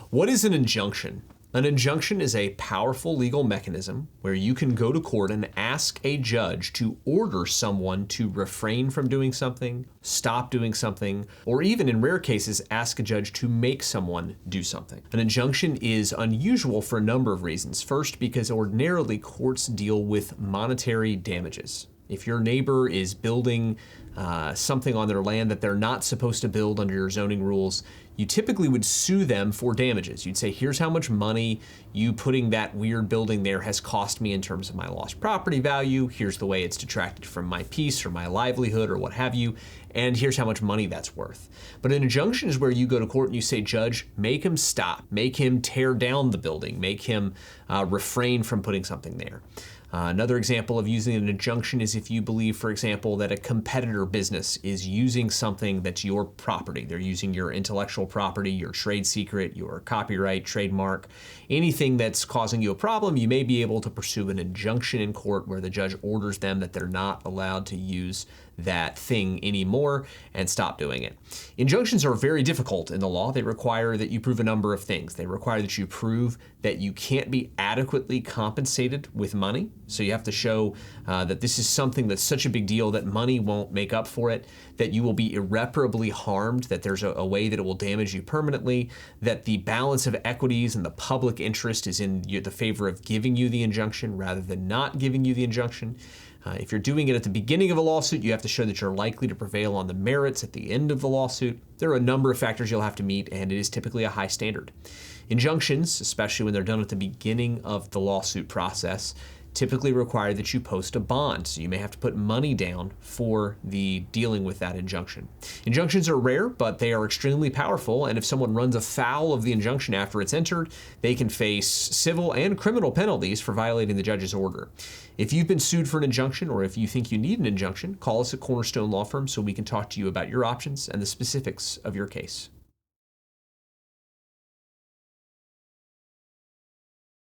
What is an injunction? An injunction is a powerful legal mechanism where you can go to court and ask a judge to order someone to refrain from doing something, stop doing something, or even in rare cases, ask a judge to make someone do something. An injunction is unusual for a number of reasons. First, because ordinarily courts deal with monetary damages. If your neighbor is building something on their land that they're not supposed to build under your zoning rules, you typically would sue them for damages. You'd say, here's how much money you putting that weird building there has cost me in terms of my lost property value. Here's the way it's detracted from my peace or my livelihood or what have you. And here's how much money that's worth. But an injunction is where you go to court and you say, judge, make him stop, make him tear down the building, make him refrain from putting something there. Another example of using an injunction is if you believe, for example, that a competitor business is using something that's your property. They're using your intellectual property, your trade secret, your copyright, trademark, anything that's causing you a problem. You may be able to pursue an injunction in court where the judge orders them that they're not allowed to use that thing anymore and stop doing it. Injunctions are very difficult in the law. They require that you prove a number of things. They require that you prove that you can't be adequately compensated with money. So you have to show that this is something that's such a big deal that money won't make up for it, that you will be irreparably harmed, that there's a way that it will damage you permanently, that the balance of equities and the public interest is in the favor of giving you the injunction rather than not giving you the injunction. If you're doing it at the beginning of a lawsuit, you have to show that you're likely to prevail on the merits at the end of the lawsuit. There are a number of factors you'll have to meet, and it is typically a high standard. Injunctions, especially when they're done at the beginning of the lawsuit process, typically require that you post a bond. So you may have to put money down for the dealing with that injunction. Injunctions are rare, but they are extremely powerful. And if someone runs afoul of the injunction after it's entered, they can face civil and criminal penalties for violating the judge's order. If you've been sued for an injunction, or if you think you need an injunction, call us at Cornerstone Law Firm so we can talk to you about your options and the specifics of your case.